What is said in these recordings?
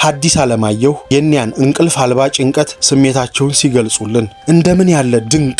ሐዲስ ዓለማየሁ የኒያን እንቅልፍ አልባ ጭንቀት ስሜታቸውን ሲገልጹልን እንደምን ያለ ድንቅ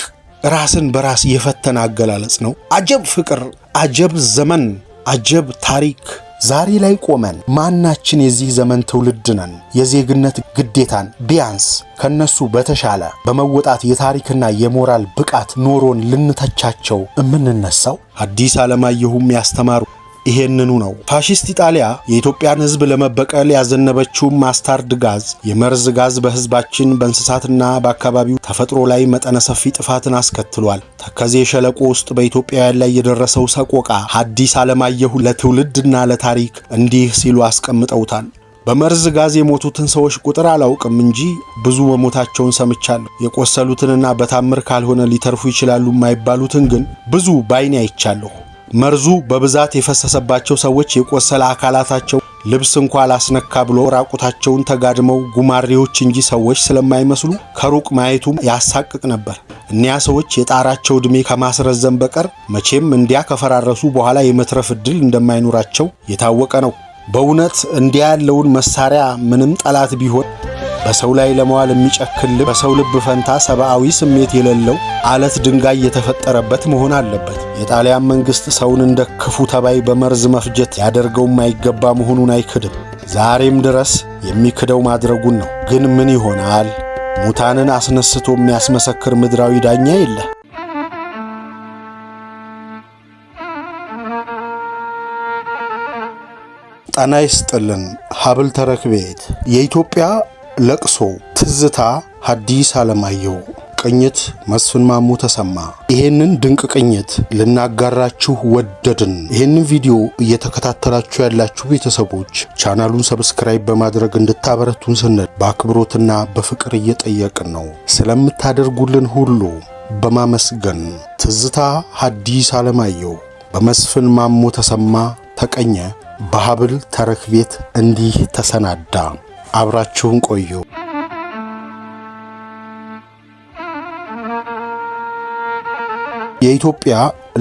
ራስን በራስ የፈተነ አገላለጽ ነው። አጀብ ፍቅር፣ አጀብ ዘመን፣ አጀብ ታሪክ። ዛሬ ላይ ቆመን ማናችን የዚህ ዘመን ትውልድ ነን የዜግነት ግዴታን ቢያንስ ከነሱ በተሻለ በመወጣት የታሪክና የሞራል ብቃት ኖሮን ልንተቻቸው እምንነሳው? ሐዲስ ዓለማየሁም ያስተማሩ ይሄንኑ ነው። ፋሺስት ኢጣሊያ የኢትዮጵያን ሕዝብ ለመበቀል ያዘነበችው ማስታርድ ጋዝ፣ የመርዝ ጋዝ በሕዝባችን በእንስሳትና በአካባቢው ተፈጥሮ ላይ መጠነ ሰፊ ጥፋትን አስከትሏል። ተከዜ ሸለቆ ውስጥ በኢትዮጵያውያን ላይ የደረሰው ሰቆቃ ሐዲስ ዓለማየሁ ለትውልድና ለታሪክ እንዲህ ሲሉ አስቀምጠውታል። በመርዝ ጋዝ የሞቱትን ሰዎች ቁጥር አላውቅም እንጂ ብዙ መሞታቸውን ሰምቻለሁ። የቆሰሉትንና በታምር ካልሆነ ሊተርፉ ይችላሉ የማይባሉትን ግን ብዙ ባይኔ አይቻለሁ። መርዙ በብዛት የፈሰሰባቸው ሰዎች የቆሰለ አካላታቸው ልብስ እንኳ ላስነካ ብሎ ራቁታቸውን ተጋድመው ጉማሬዎች እንጂ ሰዎች ስለማይመስሉ ከሩቅ ማየቱም ያሳቅቅ ነበር። እኒያ ሰዎች የጣራቸው ዕድሜ ከማስረዘም በቀር መቼም እንዲያ ከፈራረሱ በኋላ የመትረፍ ዕድል እንደማይኖራቸው የታወቀ ነው። በእውነት እንዲያ ያለውን መሳሪያ ምንም ጠላት ቢሆን በሰው ላይ ለመዋል የሚጨክል በሰው ልብ ፈንታ ሰብአዊ ስሜት የሌለው አለት ድንጋይ የተፈጠረበት መሆን አለበት። የጣሊያን መንግስት ሰውን እንደ ክፉ ተባይ በመርዝ መፍጀት ያደርገው የማይገባ መሆኑን አይክድም። ዛሬም ድረስ የሚክደው ማድረጉን ነው። ግን ምን ይሆናል? ሙታንን አስነስቶ የሚያስመሰክር ምድራዊ ዳኛ የለ። ጤና ይስጥልን። ሀብል ተረክቤት የኢትዮጵያ ለቅሶ ትዝታ ሐዲስ ዓለማየሁ ቅኝት መስፍን ማሙ ተሰማ። ይሄንን ድንቅ ቅኝት ልናጋራችሁ ወደድን። ይሄንን ቪዲዮ እየተከታተላችሁ ያላችሁ ቤተሰቦች ቻናሉን ሰብስክራይብ በማድረግ እንድታበረቱን ስንል በአክብሮትና በፍቅር እየጠየቅን ነው። ስለምታደርጉልን ሁሉ በማመስገን ትዝታ ሐዲስ ዓለማየሁ በመስፍን ማሙ ተሰማ ተቀኘ በሀብል ተረክቤት እንዲህ ተሰናዳ። አብራችሁን ቆዩ። የኢትዮጵያ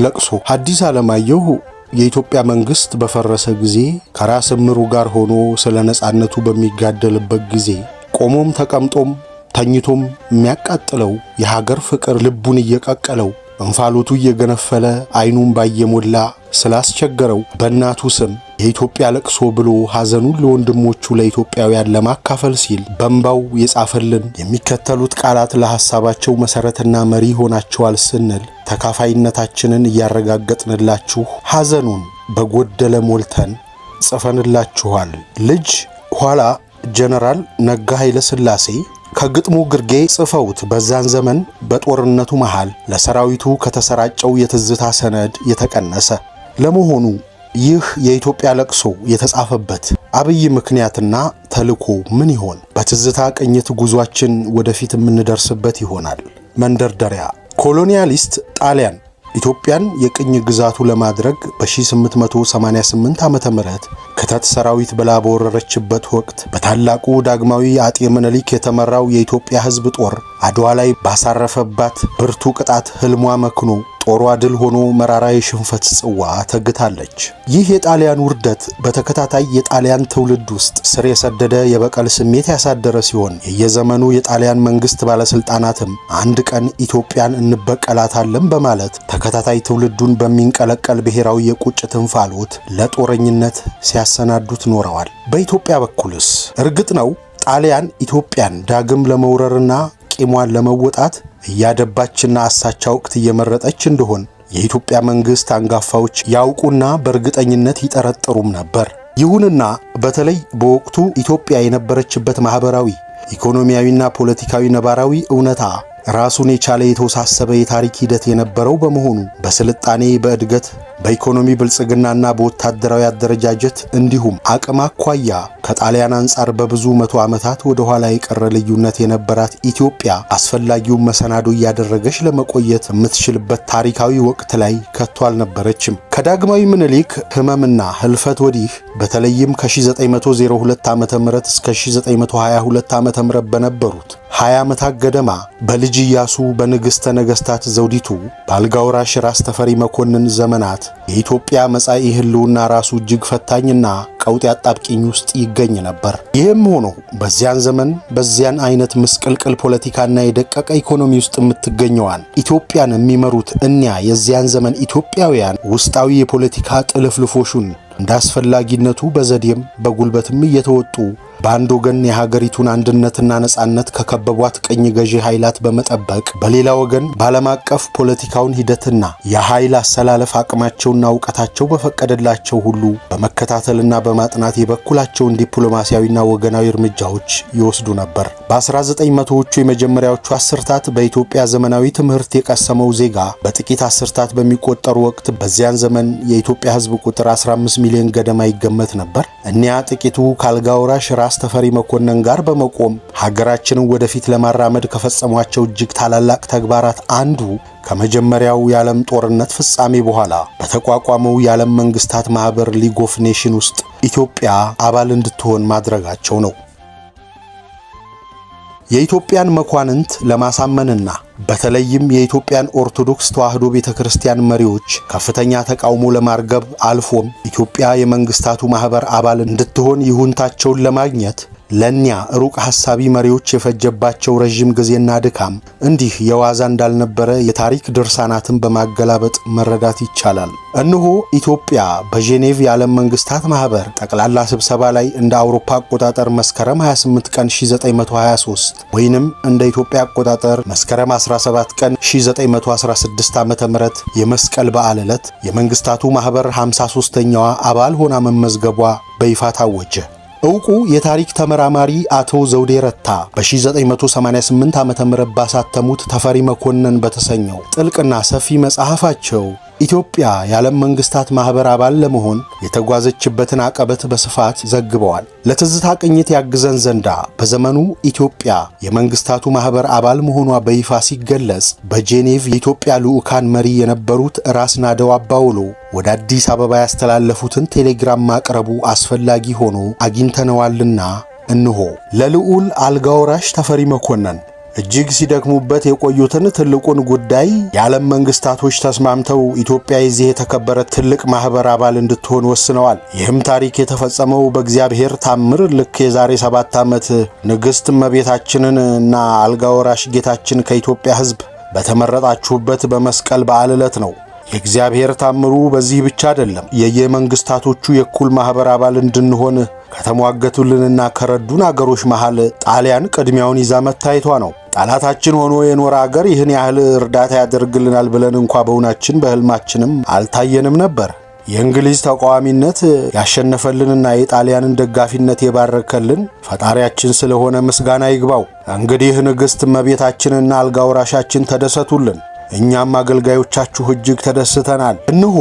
ለቅሶ ሐዲስ ዓለማየሁ የኢትዮጵያ መንግስት በፈረሰ ጊዜ ከራስ እምሩ ጋር ሆኖ ስለ ነጻነቱ በሚጋደልበት ጊዜ ቆሞም ተቀምጦም ተኝቶም የሚያቃጥለው የሀገር ፍቅር ልቡን እየቀቀለው እንፋሎቱ እየገነፈለ አይኑን ባየሞላ ስላስቸገረው በእናቱ ስም የኢትዮጵያ ለቅሶ ብሎ ሐዘኑን ለወንድሞቹ ለኢትዮጵያውያን ለማካፈል ሲል በእንባው የጻፈልን የሚከተሉት ቃላት ለሐሳባቸው መሰረትና መሪ ሆናቸዋል ስንል ተካፋይነታችንን እያረጋገጥንላችሁ ሐዘኑን በጎደለ ሞልተን ጽፈንላችኋል። ልጅ ኋላ ጀነራል ነጋ ኃይለ ሥላሴ ከግጥሙ ግርጌ ጽፈውት በዛን ዘመን በጦርነቱ መሃል ለሰራዊቱ ከተሰራጨው የትዝታ ሰነድ የተቀነሰ። ለመሆኑ ይህ የኢትዮጵያ ለቅሶ የተጻፈበት አብይ ምክንያትና ተልኮ ምን ይሆን? በትዝታ ቅኝት ጉዟችን ወደፊት የምንደርስበት ይሆናል። መንደርደሪያ። ኮሎኒያሊስት ጣሊያን ኢትዮጵያን የቅኝ ግዛቱ ለማድረግ በ1888 ዓመተ ምህረት ክተት ሰራዊት ብላ በወረረችበት ወቅት በታላቁ ዳግማዊ አጤ ምኒልክ የተመራው የኢትዮጵያ ሕዝብ ጦር አድዋ ላይ ባሳረፈባት ብርቱ ቅጣት ህልሟ መክኖ ጦሯ ድል ሆኖ መራራ የሽንፈት ጽዋ ተግታለች። ይህ የጣሊያን ውርደት በተከታታይ የጣሊያን ትውልድ ውስጥ ስር የሰደደ የበቀል ስሜት ያሳደረ ሲሆን የየዘመኑ የጣሊያን መንግስት ባለስልጣናትም አንድ ቀን ኢትዮጵያን እንበቀላታለን በማለት ተከታታይ ትውልዱን በሚንቀለቀል ብሔራዊ የቁጭት እንፋሎት ለጦረኝነት ሲያሰናዱት ኖረዋል። በኢትዮጵያ በኩልስ እርግጥ ነው ጣሊያን ኢትዮጵያን ዳግም ለመውረርና ቂሟን ለመወጣት እያደባችና አሳቻ ወቅት እየመረጠች እንደሆን የኢትዮጵያ መንግስት አንጋፋዎች ያውቁና በእርግጠኝነት ይጠረጥሩም ነበር። ይሁንና በተለይ በወቅቱ ኢትዮጵያ የነበረችበት ማህበራዊ፣ ኢኮኖሚያዊና ፖለቲካዊ ነባራዊ እውነታ ራሱን የቻለ የተወሳሰበ የታሪክ ሂደት የነበረው በመሆኑ በስልጣኔ፣ በእድገት፣ በኢኮኖሚ ብልጽግናና በወታደራዊ አደረጃጀት እንዲሁም አቅም አኳያ ከጣሊያን አንጻር በብዙ መቶ ዓመታት ወደ ኋላ የቀረ ልዩነት የነበራት ኢትዮጵያ አስፈላጊውን መሰናዶ እያደረገች ለመቆየት የምትችልበት ታሪካዊ ወቅት ላይ ከቶ አልነበረችም። ከዳግማዊ ምኒልክ ህመምና ህልፈት ወዲህ በተለይም ከ1902 ዓመተ ምህረት እስከ 1922 ዓመተ ምህረት በነበሩት 20 ዓመታት ገደማ በልጅ ኢያሱ በንግሥተ ነገሥታት ዘውዲቱ በአልጋ ወራሽ ራስ ተፈሪ መኮንን ዘመናት የኢትዮጵያ መጻኢ ሕልውና ራሱ እጅግ ፈታኝና ቀውጢ አጣብቂኝ ውስጥ ይገኝ ነበር። ይህም ሆኖ በዚያን ዘመን በዚያን አይነት ምስቅልቅል ፖለቲካና የደቀቀ ኢኮኖሚ ውስጥ የምትገኘዋን ኢትዮጵያን የሚመሩት እኒያ የዚያን ዘመን ኢትዮጵያውያን ውስጣዊ የፖለቲካ ጥልፍልፎሹን እንዳስፈላጊነቱ በዘዴም በጉልበትም እየተወጡ በአንድ ወገን የሀገሪቱን አንድነትና ነጻነት ከከበቧት ቅኝ ገዢ ኃይላት በመጠበቅ በሌላ ወገን ባለም አቀፍ ፖለቲካውን ሂደትና የኃይል አሰላለፍ አቅማቸውና ዕውቀታቸው በፈቀደላቸው ሁሉ በመከታተልና በማጥናት የበኩላቸውን ዲፕሎማሲያዊና ወገናዊ እርምጃዎች ይወስዱ ነበር። በ1900ዎቹ የመጀመሪያዎቹ አስርታት በኢትዮጵያ ዘመናዊ ትምህርት የቀሰመው ዜጋ በጥቂት አስርታት በሚቆጠሩ ወቅት በዚያን ዘመን የኢትዮጵያ ሕዝብ ቁጥር 15 ሚሊዮን ገደማ ይገመት ነበር። እኒያ ጥቂቱ ከአልጋ ወራሽ ራስ ተፈሪ መኮንን ጋር በመቆም ሀገራችንን ወደፊት ለማራመድ ከፈጸሟቸው እጅግ ታላላቅ ተግባራት አንዱ ከመጀመሪያው የዓለም ጦርነት ፍጻሜ በኋላ በተቋቋመው የዓለም መንግስታት ማህበር ሊግ ኦፍ ኔሽን ውስጥ ኢትዮጵያ አባል እንድትሆን ማድረጋቸው ነው። የኢትዮጵያን መኳንንት ለማሳመንና በተለይም የኢትዮጵያን ኦርቶዶክስ ተዋሕዶ ቤተክርስቲያን መሪዎች ከፍተኛ ተቃውሞ ለማርገብ አልፎም ኢትዮጵያ የመንግስታቱ ማህበር አባል እንድትሆን ይሁንታቸውን ለማግኘት ለኛ ሩቅ ሐሳቢ መሪዎች የፈጀባቸው ረጅም ጊዜና ድካም እንዲህ የዋዛ እንዳልነበረ የታሪክ ድርሳናትን በማገላበጥ መረዳት ይቻላል። እነሆ ኢትዮጵያ በጄኔቭ የዓለም መንግስታት ማህበር ጠቅላላ ስብሰባ ላይ እንደ አውሮፓ አቆጣጠር መስከረም 28 ቀን 1923 ወይንም እንደ ኢትዮጵያ አቆጣጠር መስከረም 17 ቀን 1916 ዓ.ም የመስቀል በዓል ዕለት የመንግስታቱ ማህበር 53ኛዋ አባል ሆና መመዝገቧ በይፋ ታወጀ። ዕውቁ የታሪክ ተመራማሪ አቶ ዘውዴ ረታ በ1988 ዓ.ም ባሳተሙት ተፈሪ መኮንን በተሰኘው ጥልቅና ሰፊ መጽሐፋቸው ኢትዮጵያ የዓለም መንግስታት ማህበር አባል ለመሆን የተጓዘችበትን አቀበት በስፋት ዘግበዋል። ለትዝታ ቅኝት ያግዘን ዘንዳ በዘመኑ ኢትዮጵያ የመንግስታቱ ማህበር አባል መሆኗ በይፋ ሲገለጽ በጄኔቭ የኢትዮጵያ ልዑካን መሪ የነበሩት ራስ ናደው አባውሎ ወደ አዲስ አበባ ያስተላለፉትን ቴሌግራም ማቅረቡ አስፈላጊ ሆኖ አግኝተነዋልና እነሆ ለልዑል አልጋ ወራሽ ተፈሪ መኮንን እጅግ ሲደክሙበት የቆዩትን ትልቁን ጉዳይ የዓለም መንግስታቶች ተስማምተው ኢትዮጵያ የዚህ የተከበረ ትልቅ ማህበር አባል እንድትሆን ወስነዋል። ይህም ታሪክ የተፈጸመው በእግዚአብሔር ታምር ልክ የዛሬ 7 ዓመት ንግሥት እመቤታችንን እና አልጋ ወራሽ ጌታችን ከኢትዮጵያ ሕዝብ በተመረጣችሁበት በመስቀል በዓል ዕለት ነው። የእግዚአብሔር ታምሩ በዚህ ብቻ አይደለም። የየመንግስታቶቹ የኩል ማህበር አባል እንድንሆን ከተሟገቱልንና ከረዱን አገሮች መሃል ጣሊያን ቅድሚያውን ይዛ መታየቷ ነው። ጠላታችን ሆኖ የኖረ አገር ይህን ያህል እርዳታ ያደርግልናል ብለን እንኳ በእውናችን በህልማችንም አልታየንም ነበር። የእንግሊዝ ተቃዋሚነት ያሸነፈልንና የጣሊያንን ደጋፊነት የባረከልን ፈጣሪያችን ስለሆነ ምስጋና ይግባው። እንግዲህ ንግሥት እመቤታችንና አልጋ ወራሻችን ተደሰቱልን። እኛም አገልጋዮቻችሁ እጅግ ተደስተናል። እነሆ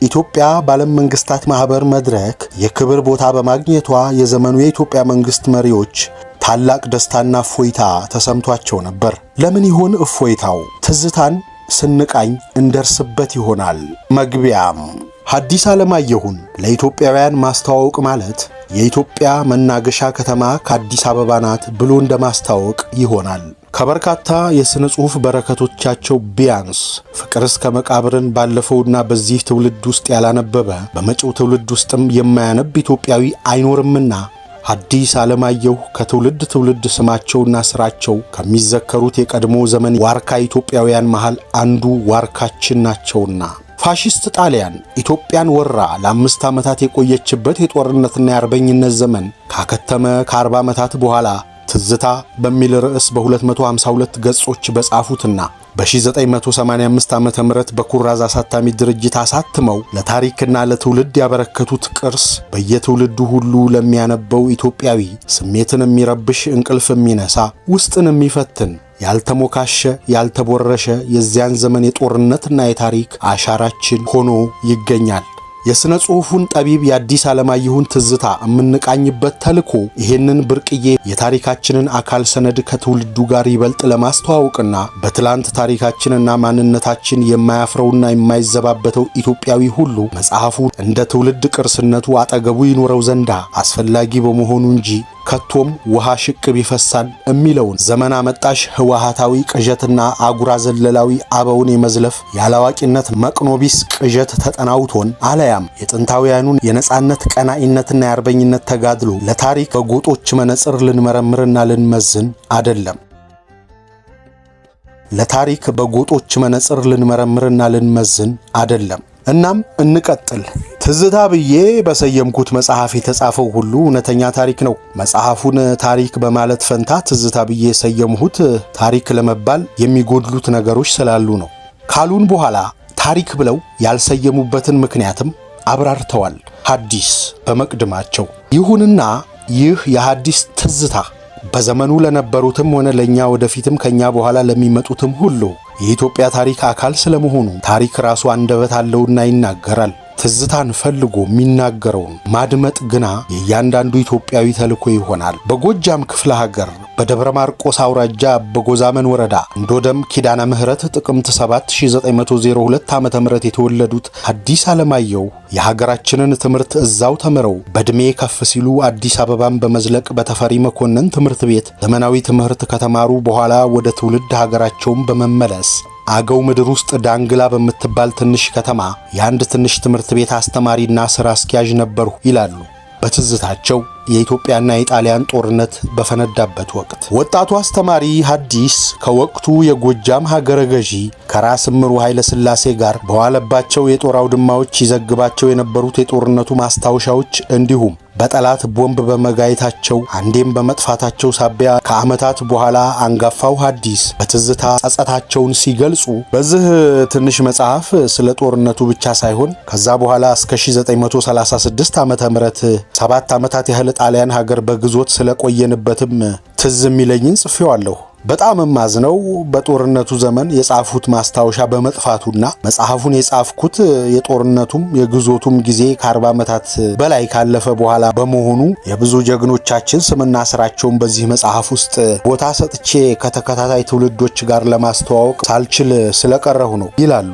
ኢትዮጵያ በዓለም መንግስታት ማህበር መድረክ የክብር ቦታ በማግኘቷ የዘመኑ የኢትዮጵያ መንግስት መሪዎች ታላቅ ደስታና እፎይታ ተሰምቷቸው ነበር። ለምን ይሆን እፎይታው? ትዝታን ስንቃኝ እንደርስበት ይሆናል። መግቢያም ሐዲስ ዓለማየሁን ለኢትዮጵያውያን ማስተዋወቅ ማለት የኢትዮጵያ መናገሻ ከተማ ከአዲስ አበባ ናት ብሎ እንደማስተዋወቅ ይሆናል። ከበርካታ የሥነ ጽሑፍ በረከቶቻቸው ቢያንስ ፍቅር እስከ መቃብርን ባለፈውና በዚህ ትውልድ ውስጥ ያላነበበ በመጪው ትውልድ ውስጥም የማያነብ ኢትዮጵያዊ አይኖርምና ሐዲስ ዓለማየሁ ከትውልድ ትውልድ ስማቸውና ሥራቸው ከሚዘከሩት የቀድሞ ዘመን ዋርካ ኢትዮጵያውያን መሃል አንዱ ዋርካችን ናቸውና። ፋሺስት ጣሊያን ኢትዮጵያን ወራ ለ5 ዓመታት የቆየችበት የጦርነትና የአርበኝነት ዘመን ካከተመ ከ40 ዓመታት በኋላ ትዝታ በሚል ርዕስ በ252 ገጾች በጻፉትና በ1985 ዓመተ ምህረት በኩራዝ አሳታሚ ድርጅት አሳትመው ለታሪክና ለትውልድ ያበረከቱት ቅርስ በየትውልዱ ሁሉ ለሚያነበው ኢትዮጵያዊ ስሜትን የሚረብሽ እንቅልፍ የሚነሳ ውስጥን የሚፈትን ያልተሞካሸ ያልተቦረሸ የዚያን ዘመን የጦርነትና የታሪክ አሻራችን ሆኖ ይገኛል። የሥነ ጽሑፉን ጠቢብ የአዲስ ዓለማየሁን ትዝታ የምንቃኝበት ተልኮ ይሄንን ብርቅዬ የታሪካችንን አካል ሰነድ ከትውልዱ ጋር ይበልጥ ለማስተዋወቅና በትላንት ታሪካችንና ማንነታችን የማያፍረውና የማይዘባበተው ኢትዮጵያዊ ሁሉ መጽሐፉ እንደ ትውልድ ቅርስነቱ አጠገቡ ይኖረው ዘንዳ አስፈላጊ በመሆኑ እንጂ ከቶም ውሃ ሽቅብ ይፈሳል የሚለውን ዘመን አመጣሽ ህወሓታዊ ቅዠትና አጉራ ዘለላዊ አበውን የመዝለፍ ያላዋቂነት መቅኖቢስ ቅዠት ተጠናውቶን አለያም የጥንታውያኑን የነጻነት ቀናኢነትና የአርበኝነት ተጋድሎ ለታሪክ በጎጦች መነጽር ልንመረምርና ልንመዝን አይደለም። ለታሪክ በጎጦች መነጽር ልንመረምርና ልንመዝን አይደለም። እናም እንቀጥል። ትዝታ ብዬ በሰየምኩት መጽሐፍ የተጻፈው ሁሉ እውነተኛ ታሪክ ነው። መጽሐፉን ታሪክ በማለት ፈንታ ትዝታ ብዬ የሰየምሁት ታሪክ ለመባል የሚጎድሉት ነገሮች ስላሉ ነው ካሉን በኋላ ታሪክ ብለው ያልሰየሙበትን ምክንያትም አብራርተዋል ሐዲስ በመቅድማቸው። ይሁንና ይህ የሐዲስ ትዝታ በዘመኑ ለነበሩትም ሆነ ለኛ ወደፊትም ከኛ በኋላ ለሚመጡትም ሁሉ የኢትዮጵያ ታሪክ አካል ስለመሆኑ ታሪክ ራሱ አንደበት አለውና ይናገራል። ትዝታን ፈልጎ የሚናገረውን ማድመጥ ግና የእያንዳንዱ ኢትዮጵያዊ ተልኮ ይሆናል። በጎጃም ክፍለ ሀገር በደብረ ማርቆስ አውራጃ በጎዛመን ወረዳ እንዶደም ኪዳነ ምህረት ጥቅምት 7 1902 ዓ.ም የተወለዱት ሐዲስ ዓለማየሁ የሀገራችንን ትምህርት እዛው ተምረው በእድሜ ከፍ ሲሉ አዲስ አበባን በመዝለቅ በተፈሪ መኮንን ትምህርት ቤት ዘመናዊ ትምህርት ከተማሩ በኋላ ወደ ትውልድ ሀገራቸውን በመመለስ አገው ምድር ውስጥ ዳንግላ በምትባል ትንሽ ከተማ የአንድ ትንሽ ትምህርት ቤት አስተማሪና ሥራ አስኪያጅ ነበሩ ይላሉ በትዝታቸው። የኢትዮጵያና የጣሊያን ጦርነት በፈነዳበት ወቅት ወጣቱ አስተማሪ ሐዲስ ከወቅቱ የጎጃም ሀገረ ገዢ ከራስ እምሩ ኃይለ ሥላሴ ጋር በዋለባቸው የጦር አውድማዎች ይዘግባቸው የነበሩት የጦርነቱ ማስታወሻዎች እንዲሁም በጠላት ቦምብ በመጋየታቸው አንዴም በመጥፋታቸው ሳቢያ ከዓመታት በኋላ አንጋፋው ሐዲስ በትዝታ ጸጸታቸውን ሲገልጹ በዚህ ትንሽ መጽሐፍ ስለ ጦርነቱ ብቻ ሳይሆን ከዛ በኋላ እስከ 1936 ዓመተ ምህረት 7 ዓመታት ያህል ጣሊያን ሀገር በግዞት ስለቆየንበትም ትዝ የሚለኝን ጽፌዋለሁ። በጣም ማዝነው በጦርነቱ ዘመን የጻፉት ማስታወሻ በመጥፋቱና መጽሐፉን የጻፍኩት የጦርነቱም የግዞቱም ጊዜ ከ40 ዓመታት በላይ ካለፈ በኋላ በመሆኑ የብዙ ጀግኖቻችን ስምና ስራቸውን በዚህ መጽሐፍ ውስጥ ቦታ ሰጥቼ ከተከታታይ ትውልዶች ጋር ለማስተዋወቅ ሳልችል ስለቀረሁ ነው ይላሉ።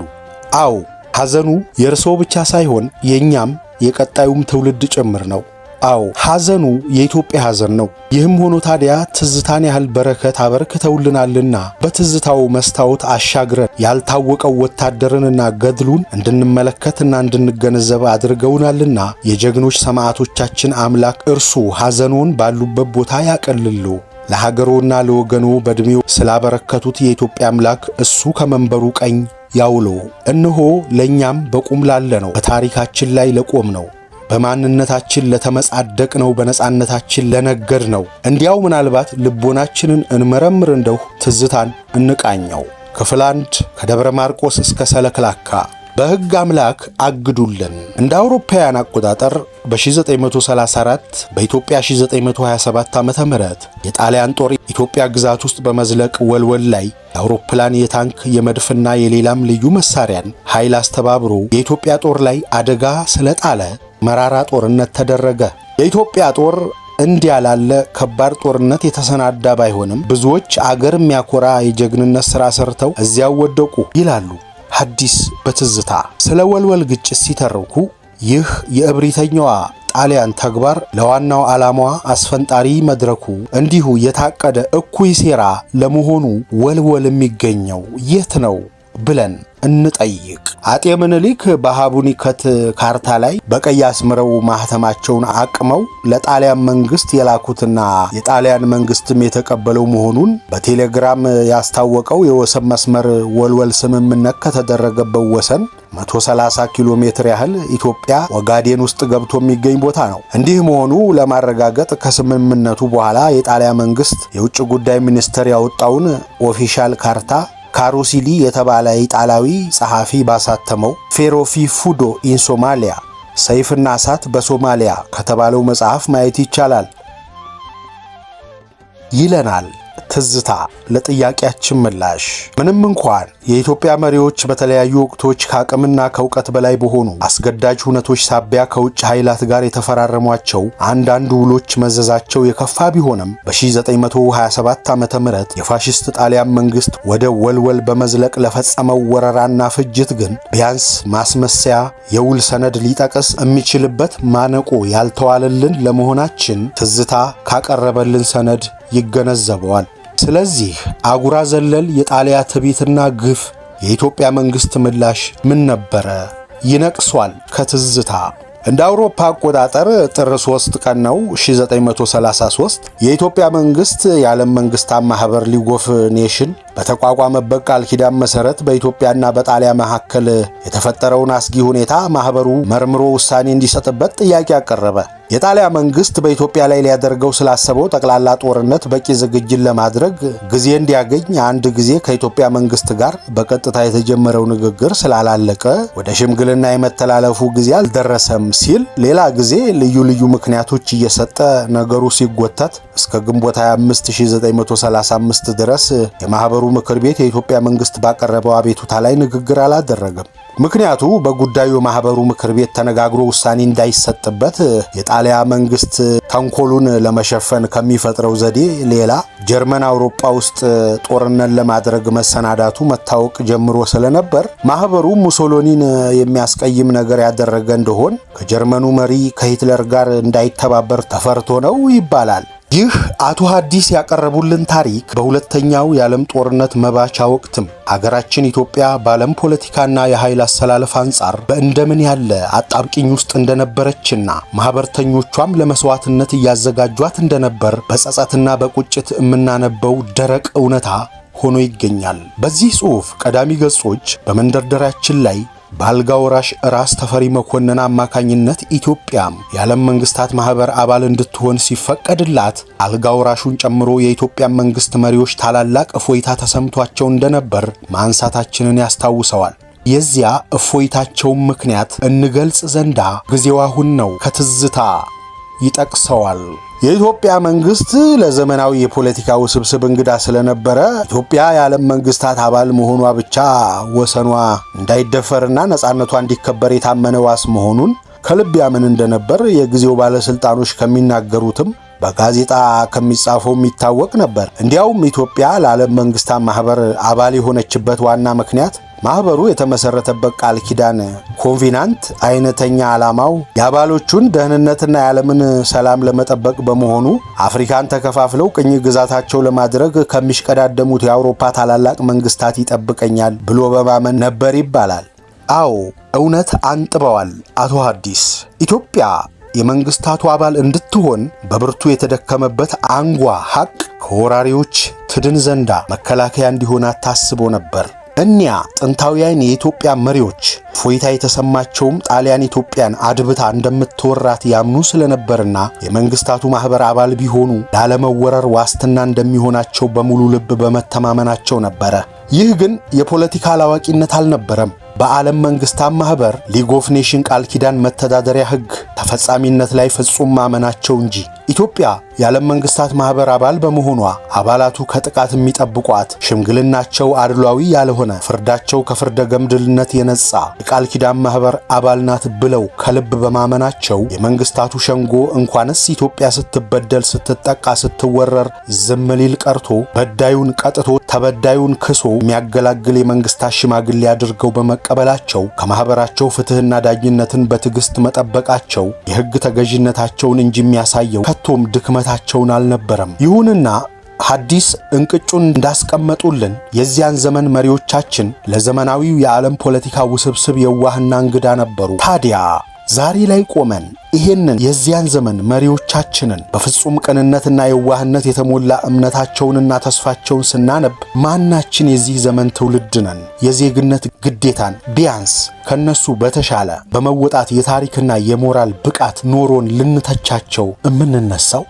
አዎ ሐዘኑ የእርስዎ ብቻ ሳይሆን የኛም የቀጣዩም ትውልድ ጭምር ነው። አዎ ሐዘኑ የኢትዮጵያ ሐዘን ነው። ይህም ሆኖ ታዲያ ትዝታን ያህል በረከት አበርክተውልናልና በትዝታው መስታወት አሻግረን ያልታወቀው ወታደርንና ገድሉን እንድንመለከትና እንድንገነዘብ አድርገውናልና የጀግኖች ሰማዕቶቻችን አምላክ እርሱ ሐዘኑን ባሉበት ቦታ ያቀልሉ። ለሀገሮና ለወገኑ በእድሜው ስላበረከቱት የኢትዮጵያ አምላክ እሱ ከመንበሩ ቀኝ ያውሎ። እነሆ ለኛም በቁም ላለ ነው፣ በታሪካችን ላይ ለቆም ነው፣ በማንነታችን ለተመጻደቅ ነው፣ በነጻነታችን ለነገድ ነው። እንዲያው ምናልባት ልቦናችንን እንመረምር እንደው ትዝታን እንቃኘው። ክፍል 1 ከደብረ ማርቆስ እስከ ሰለክላካ በሕግ አምላክ አግዱልን። እንደ አውሮፓውያን አቆጣጠር በ1934 በኢትዮጵያ 1927 ዓመተ ምህረት የጣሊያን ጦር ኢትዮጵያ ግዛት ውስጥ በመዝለቅ ወልወል ላይ የአውሮፕላን የታንክ የመድፍና የሌላም ልዩ መሳሪያን ኃይል አስተባብሮ የኢትዮጵያ ጦር ላይ አደጋ ስለጣለ መራራ ጦርነት ተደረገ። የኢትዮጵያ ጦር እንዲያ ላለ ከባድ ጦርነት የተሰናዳ ባይሆንም ብዙዎች አገር የሚያኮራ የጀግንነት ሥራ ሰርተው እዚያው ወደቁ ይላሉ ሐዲስ በትዝታ። ስለ ወልወል ግጭት ሲተርኩ ይህ የእብሪተኛዋ ጣሊያን ተግባር ለዋናው ዓላማዋ አስፈንጣሪ መድረኩ እንዲሁ የታቀደ እኩይ ሴራ ለመሆኑ ወልወል የሚገኘው የት ነው ብለን እንጠይቅ። አጤ ምኒልክ በሃቡኒከት ካርታ ላይ በቀይ አስምረው ማህተማቸውን አቅመው ለጣሊያን መንግስት የላኩትና የጣሊያን መንግስትም የተቀበለው መሆኑን በቴሌግራም ያስታወቀው የወሰን መስመር ወልወል ስምምነት ከተደረገበት ወሰን 130 ኪሎ ሜትር ያህል ኢትዮጵያ ወጋዴን ውስጥ ገብቶ የሚገኝ ቦታ ነው። እንዲህ መሆኑ ለማረጋገጥ ከስምምነቱ በኋላ የጣሊያን መንግስት የውጭ ጉዳይ ሚኒስቴር ያወጣውን ኦፊሻል ካርታ ካሩሲሊ የተባለ ኢጣሊያዊ ጸሐፊ ባሳተመው ፌሮፊ ፉዶ ኢን ሶማሊያ ሰይፍና እሳት በሶማሊያ ከተባለው መጽሐፍ ማየት ይቻላል ይለናል ትዝታ ለጥያቄያችን ምላሽ። ምንም እንኳን የኢትዮጵያ መሪዎች በተለያዩ ወቅቶች ከአቅምና ከእውቀት በላይ በሆኑ አስገዳጅ ሁነቶች ሳቢያ ከውጭ ኃይላት ጋር የተፈራረሟቸው አንዳንድ ውሎች መዘዛቸው የከፋ ቢሆንም በ1927 ዓመተ ምህረት የፋሽስት ጣሊያን መንግስት ወደ ወልወል በመዝለቅ ለፈጸመው ወረራና ፍጅት ግን ቢያንስ ማስመሰያ የውል ሰነድ ሊጠቅስ የሚችልበት ማነቆ ያልተዋለልን ለመሆናችን ትዝታ ካቀረበልን ሰነድ ይገነዘበዋል። ስለዚህ አጉራ ዘለል የጣሊያ ትዕቢትና ግፍ የኢትዮጵያ መንግስት ምላሽ ምን ነበረ? ይነቅሷል ከትዝታ። እንደ አውሮፓ አቆጣጠር ጥር 3 ቀን ነው 1933 የኢትዮጵያ መንግስት የዓለም መንግስታት ማህበር ሊግ ኦፍ ኔሽን በተቋቋመበት ቃል ኪዳን መሰረት በኢትዮጵያና በጣሊያ መካከል የተፈጠረውን አስጊ ሁኔታ ማህበሩ መርምሮ ውሳኔ እንዲሰጥበት ጥያቄ አቀረበ። የጣሊያ መንግስት በኢትዮጵያ ላይ ሊያደርገው ስላሰበው ጠቅላላ ጦርነት በቂ ዝግጅት ለማድረግ ጊዜ እንዲያገኝ አንድ ጊዜ ከኢትዮጵያ መንግስት ጋር በቀጥታ የተጀመረው ንግግር ስላላለቀ ወደ ሽምግልና የመተላለፉ ጊዜ አልደረሰም ሲል፣ ሌላ ጊዜ ልዩ ልዩ ምክንያቶች እየሰጠ ነገሩ ሲጎተት እስከ ግንቦት 25 1935 ድረስ የማህበሩ ምክር ቤት የኢትዮጵያ መንግስት ባቀረበው አቤቱታ ላይ ንግግር አላደረገም። ምክንያቱ በጉዳዩ የማህበሩ ምክር ቤት ተነጋግሮ ውሳኔ እንዳይሰጥበት የጣሊያ መንግስት ተንኮሉን ለመሸፈን ከሚፈጥረው ዘዴ ሌላ ጀርመን አውሮፓ ውስጥ ጦርነት ለማድረግ መሰናዳቱ መታወቅ ጀምሮ ስለነበር ማህበሩ ሙሶሎኒን የሚያስቀይም ነገር ያደረገ እንደሆን ከጀርመኑ መሪ ከሂትለር ጋር እንዳይተባበር ተፈርቶ ነው ይባላል። ይህ አቶ ሐዲስ ያቀረቡልን ታሪክ በሁለተኛው የዓለም ጦርነት መባቻ ወቅትም ሀገራችን ኢትዮጵያ በዓለም ፖለቲካና የኃይል አሰላለፍ አንጻር በእንደምን ያለ አጣብቂኝ ውስጥ እንደነበረችና ማህበርተኞቿም ለመስዋዕትነት እያዘጋጇት እንደነበር በጸጸትና በቁጭት የምናነበው ደረቅ እውነታ ሆኖ ይገኛል። በዚህ ጽሑፍ ቀዳሚ ገጾች በመንደርደሪያችን ላይ በአልጋ ወራሽ ራስ ተፈሪ መኮንን አማካኝነት ኢትዮጵያም የዓለም መንግስታት ማህበር አባል እንድትሆን ሲፈቀድላት አልጋ ወራሹን ጨምሮ የኢትዮጵያ መንግስት መሪዎች ታላላቅ እፎይታ ተሰምቷቸው እንደነበር ማንሳታችንን ያስታውሰዋል። የዚያ እፎይታቸውን ምክንያት እንገልጽ ዘንዳ ጊዜው አሁን ነው ከትዝታ ይጠቅሰዋል። የኢትዮጵያ መንግስት ለዘመናዊ የፖለቲካ ውስብስብ እንግዳ ስለነበረ ኢትዮጵያ የዓለም መንግስታት አባል መሆኗ ብቻ ወሰኗ እንዳይደፈርና ነጻነቷ እንዲከበር የታመነ ዋስ መሆኑን ከልብ ያምን እንደነበር የጊዜው ባለስልጣኖች ከሚናገሩትም በጋዜጣ ከሚጻፈው የሚታወቅ ነበር። እንዲያውም ኢትዮጵያ ለዓለም መንግስታት ማህበር አባል የሆነችበት ዋና ምክንያት ማህበሩ የተመሰረተበት ቃል ኪዳን ኮንቬናንት አይነተኛ ዓላማው የአባሎቹን ደህንነትና የዓለምን ሰላም ለመጠበቅ በመሆኑ አፍሪካን ተከፋፍለው ቅኝ ግዛታቸው ለማድረግ ከሚሽቀዳደሙት የአውሮፓ ታላላቅ መንግስታት ይጠብቀኛል ብሎ በማመን ነበር ይባላል። አዎ እውነት አንጥበዋል አቶ ሐዲስ። ኢትዮጵያ የመንግስታቱ አባል እንድትሆን በብርቱ የተደከመበት አንጓ ሐቅ ከወራሪዎች ትድን ዘንዳ መከላከያ እንዲሆናት ታስቦ ነበር። እኒያ ጥንታውያን የኢትዮጵያ መሪዎች ፎይታ የተሰማቸውም ጣሊያን ኢትዮጵያን አድብታ እንደምትወራት ያምኑ ስለነበርና የመንግስታቱ ማህበር አባል ቢሆኑ ላለመወረር ዋስትና እንደሚሆናቸው በሙሉ ልብ በመተማመናቸው ነበረ። ይህ ግን የፖለቲካ አላዋቂነት አልነበረም። በዓለም መንግስታት ማህበር ሊግ ኦፍ ኔሽን ቃል ኪዳን መተዳደሪያ ህግ ተፈጻሚነት ላይ ፍጹም ማመናቸው እንጂ። ኢትዮጵያ የዓለም መንግስታት ማህበር አባል በመሆኗ አባላቱ ከጥቃት የሚጠብቋት ሽምግልናቸው አድሏዊ ያልሆነ፣ ፍርዳቸው ከፍርደ ገምድልነት የነጻ የቃል ኪዳን ማህበር አባል ናት ብለው ከልብ በማመናቸው የመንግስታቱ ሸንጎ እንኳንስ ኢትዮጵያ ስትበደል፣ ስትጠቃ፣ ስትወረር ዝም ሊል ቀርቶ በዳዩን ቀጥቶ ተበዳዩን ክሶ የሚያገላግል የመንግስታት ሽማግሌ አድርገው በመቀበላቸው ከማህበራቸው ፍትህና ዳኝነትን በትዕግስት መጠበቃቸው የህግ ተገዥነታቸውን እንጂ የሚያሳየው ከቶም ድክመታቸውን አልነበረም። ይሁንና ሐዲስ እንቅጩን እንዳስቀመጡልን የዚያን ዘመን መሪዎቻችን ለዘመናዊው የዓለም ፖለቲካ ውስብስብ የዋህና እንግዳ ነበሩ። ታዲያ ዛሬ ላይ ቆመን ይሄንን የዚያን ዘመን መሪዎቻችንን በፍጹም ቅንነትና የዋህነት የተሞላ እምነታቸውንና ተስፋቸውን ስናነብ ማናችን የዚህ ዘመን ትውልድ ነን የዜግነት ግዴታን ቢያንስ ከነሱ በተሻለ በመወጣት የታሪክና የሞራል ብቃት ኖሮን ልንተቻቸው እምንነሳው?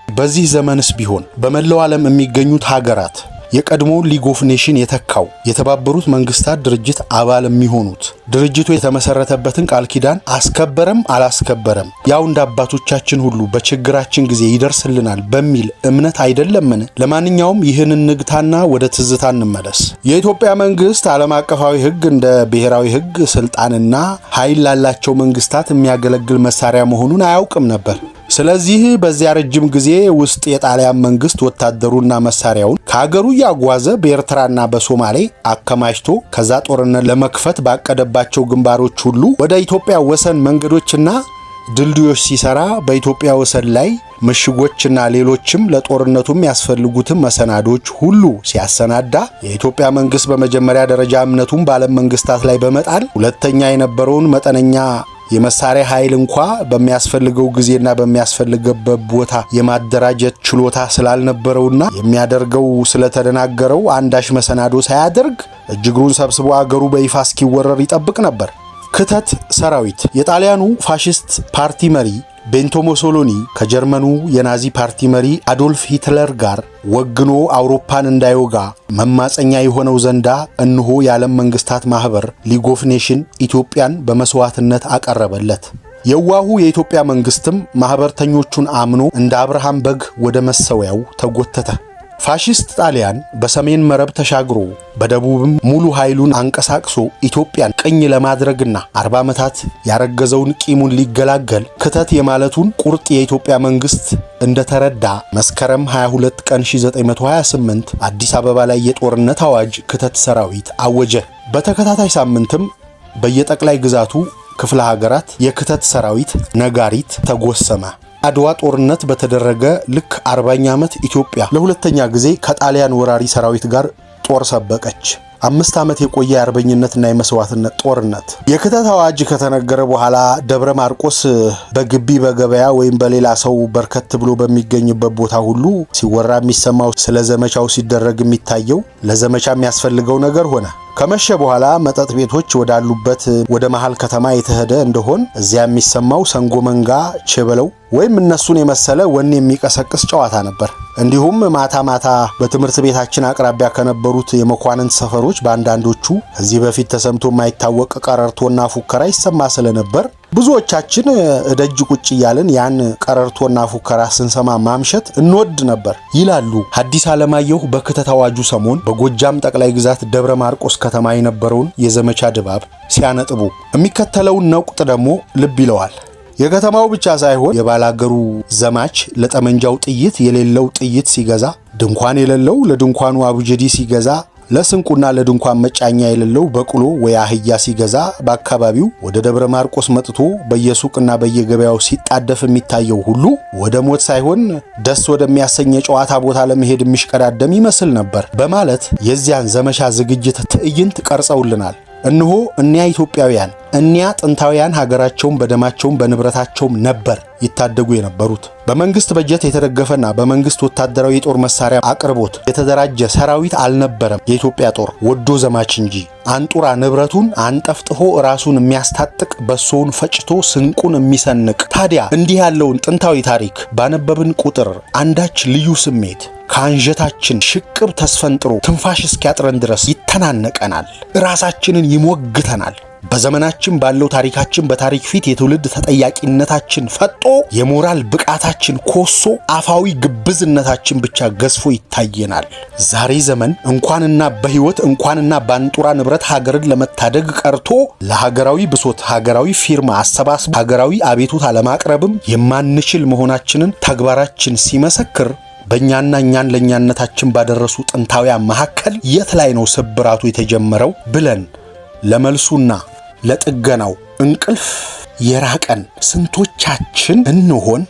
በዚህ ዘመንስ ቢሆን በመላው ዓለም የሚገኙት ሀገራት የቀድሞውን ሊግ ኦፍ ኔሽን የተካው የተባበሩት መንግስታት ድርጅት አባል የሚሆኑት ድርጅቱ የተመሰረተበትን ቃል ኪዳን አስከበረም አላስከበረም ያው እንደ አባቶቻችን ሁሉ በችግራችን ጊዜ ይደርስልናል በሚል እምነት አይደለምን? ለማንኛውም ይህንን ንግታና ወደ ትዝታ እንመለስ። የኢትዮጵያ መንግስት ዓለም አቀፋዊ ህግ እንደ ብሔራዊ ህግ ስልጣንና ኃይል ላላቸው መንግስታት የሚያገለግል መሳሪያ መሆኑን አያውቅም ነበር። ስለዚህ በዚያ ረጅም ጊዜ ውስጥ የጣሊያን መንግስት ወታደሩና መሳሪያውን ከሀገሩ ያጓዘ በኤርትራና በሶማሌ አከማችቶ ከዛ ጦርነት ለመክፈት ባቀደባቸው ግንባሮች ሁሉ ወደ ኢትዮጵያ ወሰን መንገዶችና ድልድዮች ሲሰራ በኢትዮጵያ ወሰን ላይ ምሽጎችና ሌሎችም ለጦርነቱም ያስፈልጉትን መሰናዶች ሁሉ ሲያሰናዳ የኢትዮጵያ መንግስት በመጀመሪያ ደረጃ እምነቱን በዓለም መንግስታት ላይ በመጣል ሁለተኛ የነበረውን መጠነኛ የመሳሪያ ኃይል እንኳ በሚያስፈልገው ጊዜና በሚያስፈልገበት ቦታ የማደራጀት ችሎታ ስላልነበረውና የሚያደርገው ስለተደናገረው አንዳች መሰናዶ ሳያደርግ እጅግሩን ሰብስቦ አገሩ በይፋ እስኪወረር ይጠብቅ ነበር። ክተት ሰራዊት የጣሊያኑ ፋሺስት ፓርቲ መሪ ቤንቶ ሙሶሎኒ ከጀርመኑ የናዚ ፓርቲ መሪ አዶልፍ ሂትለር ጋር ወግኖ አውሮፓን እንዳይወጋ መማፀኛ የሆነው ዘንዳ እነሆ የዓለም መንግስታት ማህበር ሊግ ኦፍ ኔሽን ኢትዮጵያን በመስዋዕትነት አቀረበለት። የዋሁ የኢትዮጵያ መንግስትም ማህበርተኞቹን አምኖ እንደ አብርሃም በግ ወደ መሰዊያው ተጎተተ። ፋሺስት ጣሊያን በሰሜን መረብ ተሻግሮ በደቡብም ሙሉ ኃይሉን አንቀሳቅሶ ኢትዮጵያን ቅኝ ለማድረግና 40 ዓመታት ያረገዘውን ቂሙን ሊገላገል ክተት የማለቱን ቁርጥ የኢትዮጵያ መንግስት እንደተረዳ መስከረም 22 ቀን 1928 አዲስ አበባ ላይ የጦርነት አዋጅ ክተት ሰራዊት አወጀ። በተከታታይ ሳምንትም በየጠቅላይ ግዛቱ ክፍለ ሀገራት የክተት ሰራዊት ነጋሪት ተጎሰመ። አድዋ ጦርነት በተደረገ ልክ 40ኛ ዓመት ኢትዮጵያ ለሁለተኛ ጊዜ ከጣሊያን ወራሪ ሰራዊት ጋር ጦር ሰበቀች። 5 ዓመት የቆየ አርበኝነትና የመስዋዕትነት ጦርነት። የክተት አዋጅ ከተነገረ በኋላ ደብረ ማርቆስ በግቢ በገበያ ወይም በሌላ ሰው በርከት ብሎ በሚገኝበት ቦታ ሁሉ ሲወራ የሚሰማው ስለ ዘመቻው ሲደረግ የሚታየው ለዘመቻ የሚያስፈልገው ነገር ሆነ። ከመሸ በኋላ መጠጥ ቤቶች ወዳሉበት ወደ መሃል ከተማ የተሄደ እንደሆን እዚያ የሚሰማው ሰንጎ መንጋ ቸበለው ወይም እነሱን የመሰለ ወኔ የሚቀሰቅስ ጨዋታ ነበር። እንዲሁም ማታ ማታ በትምህርት ቤታችን አቅራቢያ ከነበሩት የመኳንንት ሰፈሮች በአንዳንዶቹ እዚህ በፊት ተሰምቶ የማይታወቅ ቀረርቶና ፉከራ ይሰማ ስለነበር ብዙዎቻችን እደጅ ቁጭ እያልን ያን ቀረርቶና ፉከራ ስንሰማ ማምሸት እንወድ ነበር ይላሉ ሐዲስ ዓለማየሁ በክተት አዋጁ ሰሞን በጎጃም ጠቅላይ ግዛት ደብረ ማርቆስ ከተማ የነበረውን የዘመቻ ድባብ ሲያነጥቡ። የሚከተለውን ነቁጥ ደግሞ ልብ ይለዋል። የከተማው ብቻ ሳይሆን የባላገሩ ዘማች ለጠመንጃው ጥይት የሌለው ጥይት ሲገዛ፣ ድንኳን የሌለው ለድንኳኑ አቡጀዲ ሲገዛ፣ ለስንቁና ለድንኳን መጫኛ የሌለው በቅሎ ወይ አህያ ሲገዛ በአካባቢው ወደ ደብረ ማርቆስ መጥቶ በየሱቅና በየገበያው ሲጣደፍ የሚታየው ሁሉ ወደ ሞት ሳይሆን ደስ ወደሚያሰኝ የጨዋታ ቦታ ለመሄድ የሚሽቀዳደም ይመስል ነበር በማለት የዚያን ዘመቻ ዝግጅት ትዕይንት ቀርጸውልናል። እነሆ እኒያ ኢትዮጵያውያን እኒያ ጥንታውያን ሀገራቸውን በደማቸውም በንብረታቸውም ነበር ይታደጉ የነበሩት። በመንግስት በጀት የተደገፈና በመንግስት ወታደራዊ የጦር መሳሪያ አቅርቦት የተደራጀ ሰራዊት አልነበረም። የኢትዮጵያ ጦር ወዶ ዘማች እንጂ አንጡራ ንብረቱን አንጠፍጥፎ ራሱን የሚያስታጥቅ በሶውን ፈጭቶ ስንቁን የሚሰንቅ። ታዲያ እንዲህ ያለውን ጥንታዊ ታሪክ ባነበብን ቁጥር አንዳች ልዩ ስሜት ከአንጀታችን ሽቅብ ተስፈንጥሮ ትንፋሽ እስኪያጥረን ድረስ ይተናነቀናል፣ ራሳችንን ይሞግተናል። በዘመናችን ባለው ታሪካችን በታሪክ ፊት የትውልድ ተጠያቂነታችን ፈጦ የሞራል ብቃታችን ኮሶ አፋዊ ግብዝነታችን ብቻ ገዝፎ ይታየናል። ዛሬ ዘመን እንኳንና በህይወት እንኳንና ባንጡራ ንብረት ሀገርን ለመታደግ ቀርቶ ለሀገራዊ ብሶት ሀገራዊ ፊርማ አሰባስቦ ሀገራዊ አቤቱታ ለማቅረብም የማንችል መሆናችንን ተግባራችን ሲመሰክር በእኛና እኛን ለእኛነታችን ባደረሱ ጥንታውያን መካከል የት ላይ ነው ስብራቱ የተጀመረው ብለን ለመልሱና ለጥገናው እንቅልፍ የራቀን ስንቶቻችን እንሆን?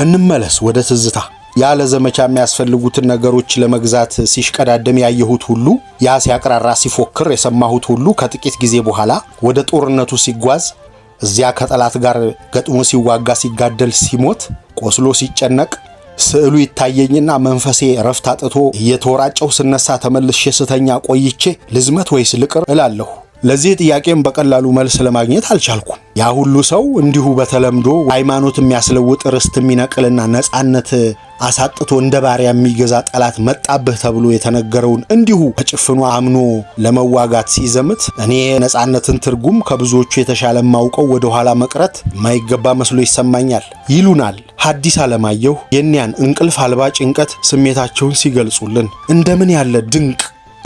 እንመለስ ወደ ትዝታ። ያለ ዘመቻ የሚያስፈልጉትን ነገሮች ለመግዛት ሲሽቀዳደም ያየሁት ሁሉ፣ ያ ሲያቅራራ ሲፎክር የሰማሁት ሁሉ ከጥቂት ጊዜ በኋላ ወደ ጦርነቱ ሲጓዝ እዚያ ከጠላት ጋር ገጥሞ ሲዋጋ ሲጋደል ሲሞት ቆስሎ ሲጨነቅ ስዕሉ ይታየኝና መንፈሴ ረፍት አጥቶ እየተወራጨው ስነሳ ተመልሼ ስተኛ ቆይቼ ልዝመት ወይስ ልቅር እላለሁ። ለዚህ ጥያቄም በቀላሉ መልስ ለማግኘት አልቻልኩም። ያ ሁሉ ሰው እንዲሁ በተለምዶ ሃይማኖት የሚያስለውጥ ርስት የሚነቅልና ነጻነት አሳጥቶ እንደ ባሪያ የሚገዛ ጠላት መጣብህ ተብሎ የተነገረውን እንዲሁ በጭፍኑ አምኖ ለመዋጋት ሲዘምት እኔ ነጻነትን ትርጉም ከብዙዎቹ የተሻለ ማውቀው ወደ ኋላ መቅረት የማይገባ መስሎ ይሰማኛል ይሉናል ሐዲስ ዓለማየሁ የኒያን እንቅልፍ አልባ ጭንቀት ስሜታቸውን ሲገልጹልን። እንደምን ያለ ድንቅ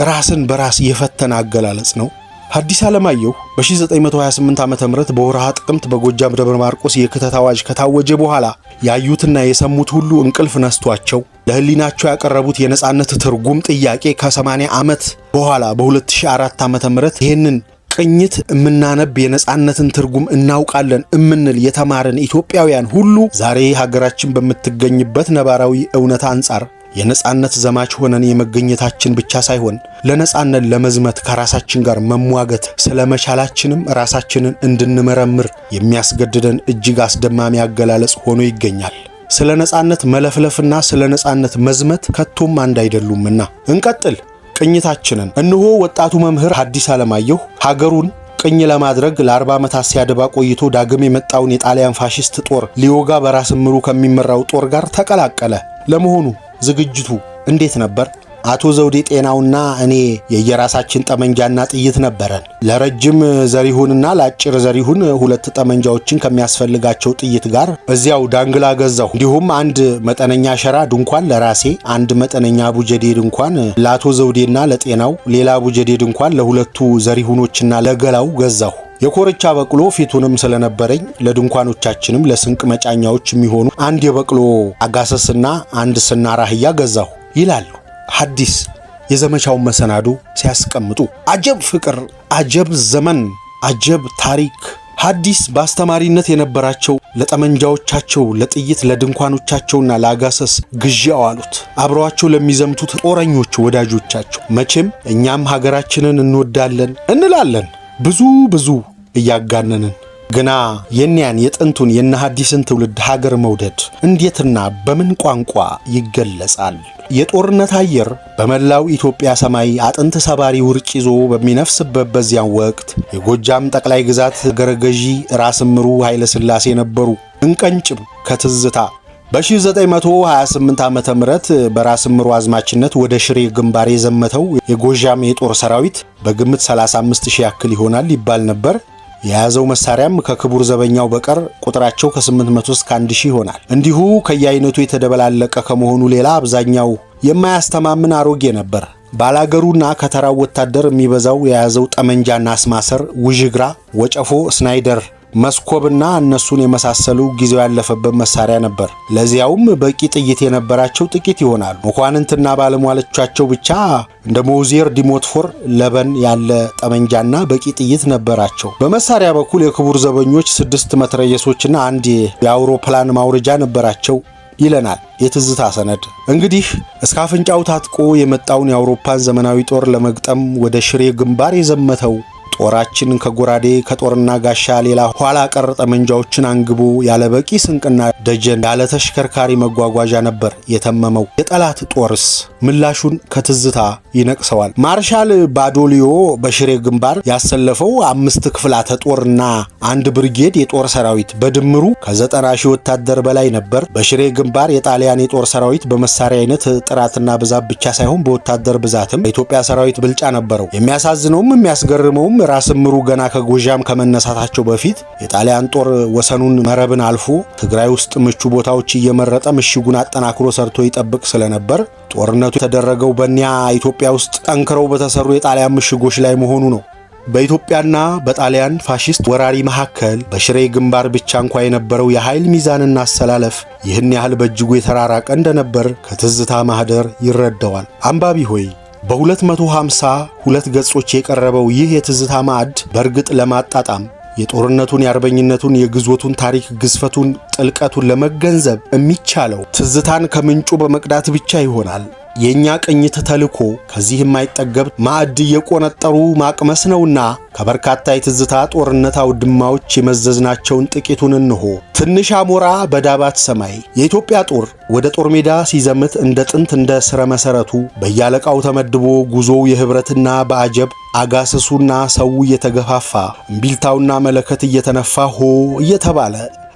ራስን በራስ የፈተነ አገላለጽ ነው! ሐዲስ ዓለማየሁ በ1928 ዓ.ም በወርሃ ጥቅምት በጎጃም ደብረ ማርቆስ የክተት አዋጅ ከታወጀ በኋላ ያዩትና የሰሙት ሁሉ እንቅልፍ ነስቷቸው ለህሊናቸው ያቀረቡት የነጻነት ትርጉም ጥያቄ ከ80 ዓመት በኋላ በ2004 ዓ.ም ይህንን ቅኝት እምናነብ የነጻነትን ትርጉም እናውቃለን እምንል የተማርን ኢትዮጵያውያን ሁሉ ዛሬ ሀገራችን በምትገኝበት ነባራዊ እውነታ አንጻር የነጻነት ዘማች ሆነን የመገኘታችን ብቻ ሳይሆን ለነጻነት ለመዝመት ከራሳችን ጋር መሟገት ስለመቻላችንም ራሳችንን እንድንመረምር የሚያስገድደን እጅግ አስደማሚ አገላለጽ ሆኖ ይገኛል። ስለ ነጻነት መለፍለፍና ስለ ነጻነት መዝመት ከቶም አንድ አይደሉምና እንቀጥል ቅኝታችንን። እነሆ ወጣቱ መምህር ሐዲስ ዓለማየሁ ሀገሩን ቅኝ ለማድረግ ለ40 ዓመታት ሲያደባ ቆይቶ ዳግም የመጣውን የጣሊያን ፋሺስት ጦር ሊወጋ በራስ ምሩ ከሚመራው ጦር ጋር ተቀላቀለ። ለመሆኑ ዝግጅቱ እንዴት ነበር? አቶ ዘውዴ ጤናውና እኔ የየራሳችን ጠመንጃና ጥይት ነበረን። ለረጅም ዘሪሁንና ለአጭር ዘሪሁን 2 ጠመንጃዎችን ከሚያስፈልጋቸው ጥይት ጋር እዚያው ዳንግላ ገዛሁ። እንዲሁም አንድ መጠነኛ ሸራ ድንኳን ለራሴ፣ አንድ መጠነኛ ቡጀዴ ድንኳን ለአቶ ዘውዴና ለጤናው፣ ሌላ ቡጀዴ ድንኳን ለሁለቱ ዘሪሁኖችና ለገላው ገዛሁ። የኮርቻ በቅሎ ፊቱንም ስለነበረኝ ለድንኳኖቻችንም ለስንቅ መጫኛዎች የሚሆኑ አንድ የበቅሎ አጋሰስና አንድ ስናር አህያ ገዛሁ ይላሉ ሐዲስ የዘመቻውን መሰናዶ ሲያስቀምጡ። አጀብ ፍቅር፣ አጀብ ዘመን፣ አጀብ ታሪክ። ሐዲስ በአስተማሪነት የነበራቸው ለጠመንጃዎቻቸው፣ ለጥይት፣ ለድንኳኖቻቸውና ለአጋሰስ ግዢ አዋሉት። አብረዋቸው ለሚዘምቱት ጦረኞች ወዳጆቻቸው። መቼም እኛም ሀገራችንን እንወዳለን እንላለን ብዙ እያጋነንን፣ ግና የኒያን የጥንቱን የነ ሐዲስን ትውልድ ሀገር መውደድ እንዴትና በምን ቋንቋ ይገለጻል? የጦርነት አየር በመላው ኢትዮጵያ ሰማይ አጥንት ሰባሪ ውርጭ ይዞ በሚነፍስበት በዚያን ወቅት የጎጃም ጠቅላይ ግዛት አገረ ገዢ ራስ ምሩ ኃይለ ሥላሴ ነበሩ። እንቀንጭብ ከትዝታ በ1928 ዓመተ ምህረት በራስ ምሩ አዝማችነት ወደ ሽሬ ግንባር የዘመተው የጎጃም የጦር ሰራዊት በግምት 35000 ያክል ይሆናል ይባል ነበር። የያዘው መሳሪያም ከክቡር ዘበኛው በቀር ቁጥራቸው ከ800 እስከ 1000 ይሆናል። እንዲሁ ከየአይነቱ የተደበላለቀ ከመሆኑ ሌላ አብዛኛው የማያስተማምን አሮጌ ነበር። ባላገሩና ከተራው ወታደር የሚበዛው የያዘው ጠመንጃና አስማሰር፣ ውዥግራ፣ ወጨፎ፣ ስናይደር፣ መስኮብና እነሱን የመሳሰሉ ጊዜው ያለፈበት መሳሪያ ነበር። ለዚያውም በቂ ጥይት የነበራቸው ጥቂት ይሆናሉ። መኳንንትና ባለሟሎቻቸው ብቻ እንደ ሞዚየር ዲሞትፎር ለበን ያለ ጠመንጃና በቂ ጥይት ነበራቸው። በመሳሪያ በኩል የክቡር ዘበኞች 6 መትረየሶችና አንድ የአውሮፕላን ማውረጃ ነበራቸው ይለናል የትዝታ ሰነድ። እንግዲህ እስከ አፍንጫው ታጥቆ የመጣውን የአውሮፓን ዘመናዊ ጦር ለመግጠም ወደ ሽሬ ግንባር የዘመተው ጦራችን ከጎራዴ ከጦርና ጋሻ ሌላ ኋላ ቀር ጠመንጃዎችን አንግቦ ያለ በቂ ስንቅና ደጀን ያለ ተሽከርካሪ መጓጓዣ ነበር የተመመው። የጠላት ጦርስ ምላሹን ከትዝታ ይነቅሰዋል። ማርሻል ባዶሊዮ በሽሬ ግንባር ያሰለፈው 5 ክፍላተ ጦርና 1 ብርጌድ የጦር ሰራዊት በድምሩ ከ90,000 ወታደር በላይ ነበር። በሽሬ ግንባር የጣሊያን የጦር ሰራዊት በመሳሪያ አይነት ጥራትና ብዛት ብቻ ሳይሆን በወታደር ብዛትም በኢትዮጵያ ሰራዊት ብልጫ ነበረው። የሚያሳዝነውም የሚያስገርመውም ራስ ምሩ ገና ከጎጃም ከመነሳታቸው በፊት የጣሊያን ጦር ወሰኑን መረብን አልፎ ትግራይ ውስጥ ምቹ ቦታዎች እየመረጠ ምሽጉን አጠናክሮ ሰርቶ ይጠብቅ ስለነበር ጦርነቱ የተደረገው በእኒያ ኢትዮጵያ ውስጥ ጠንክረው በተሰሩ የጣሊያን ምሽጎች ላይ መሆኑ ነው። በኢትዮጵያና በጣሊያን ፋሺስት ወራሪ መካከል በሽሬ ግንባር ብቻ እንኳ የነበረው የኃይል ሚዛንና አሰላለፍ ይህን ያህል በእጅጉ የተራራቀ እንደነበር ከትዝታ ማህደር ይረዳዋል። አንባቢ ሆይ በ252 ገጾች የቀረበው ይህ የትዝታ ማዕድ በእርግጥ ለማጣጣም የጦርነቱን፣ የአርበኝነቱን፣ የግዞቱን ታሪክ ግዝፈቱን፣ ጥልቀቱን ለመገንዘብ የሚቻለው ትዝታን ከምንጩ በመቅዳት ብቻ ይሆናል። የኛ ቅኝት ተልኮ ከዚህ የማይጠገብ ማዕድ እየቆነጠሩ ማቅመስ ነውና ከበርካታ የትዝታ ጦርነት አውድማዎች የመዘዝናቸውን ጥቂቱን እንሆ። ትንሽ አሞራ በዳባት ሰማይ። የኢትዮጵያ ጦር ወደ ጦር ሜዳ ሲዘምት እንደ ጥንት እንደ ስረ መሰረቱ በያለቃው ተመድቦ ጉዞው የህብረትና በአጀብ አጋስሱና ሰው እየተገፋፋ እምቢልታውና መለከት እየተነፋ ሆ እየተባለ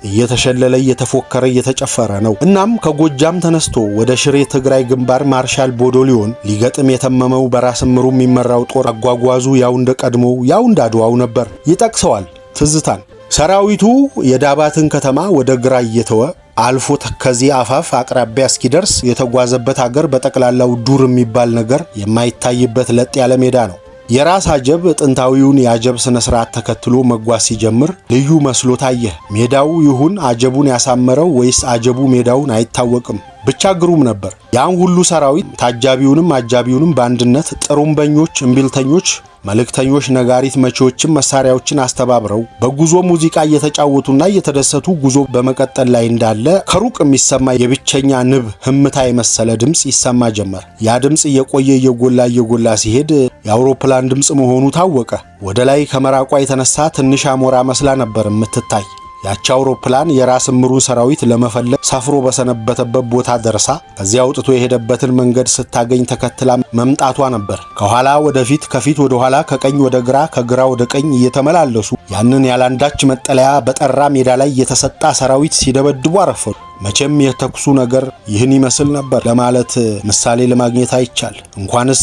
እየተሸለለ እየተፎከረ እየተጨፈረ ነው። እናም ከጎጃም ተነስቶ ወደ ሽሬ ትግራይ ግንባር ማርሻል ቦዶሊዮን ሊገጥም የተመመው በራስ ምሩ የሚመራው ጦር አጓጓዙ ያው እንደ ቀድሞው ያው እንዳድዋው ነበር። ይጠቅሰዋል ትዝታን። ሰራዊቱ የዳባትን ከተማ ወደ ግራ እየተወ አልፎ ተከዜ አፋፍ አቅራቢያ እስኪደርስ የተጓዘበት አገር በጠቅላላው ዱር የሚባል ነገር የማይታይበት ለጥ ያለ ሜዳ ነው። የራስ አጀብ ጥንታዊውን የአጀብ ስነ ስርዓት ተከትሎ መጓዝ ሲጀምር ልዩ መስሎ ታየ። ሜዳው ይሁን አጀቡን ያሳመረው ወይስ አጀቡ ሜዳውን አይታወቅም። ብቻ ግሩም ነበር። ያን ሁሉ ሰራዊት ታጃቢውንም አጃቢውንም በአንድነት ጥሩምበኞች፣ እምቢልተኞች፣ መልእክተኞች፣ ነጋሪት መቺዎችን መሳሪያዎችን አስተባብረው በጉዞ ሙዚቃ እየተጫወቱና እየተደሰቱ ጉዞ በመቀጠል ላይ እንዳለ ከሩቅ የሚሰማ የብቸኛ ንብ ህምታ የመሰለ ድምጽ ይሰማ ጀመር። ያ ድምጽ እየቆየ እየጎላ ሲሄድ የአውሮፕላን ድምጽ መሆኑ ታወቀ። ወደ ላይ ከመራቋ የተነሳ ትንሽ አሞራ መስላ ነበር የምትታይ። ያቺ አውሮፕላን የራስ ምሩን ሰራዊት ለመፈለግ ሰፍሮ በሰነበተበት ቦታ ደርሳ ከዚያ አውጥቶ የሄደበትን መንገድ ስታገኝ ተከትላ መምጣቷ ነበር። ከኋላ ወደፊት፣ ከፊት ወደ ኋላ፣ ከቀኝ ወደ ግራ፣ ከግራ ወደ ቀኝ እየተመላለሱ ያንን ያላንዳች መጠለያ በጠራ ሜዳ ላይ የተሰጣ ሰራዊት ሲደበድቡ አረፈሉ። መቼም የተኩሱ ነገር ይህን ይመስል ነበር ለማለት ምሳሌ ለማግኘት አይቻል። እንኳንስ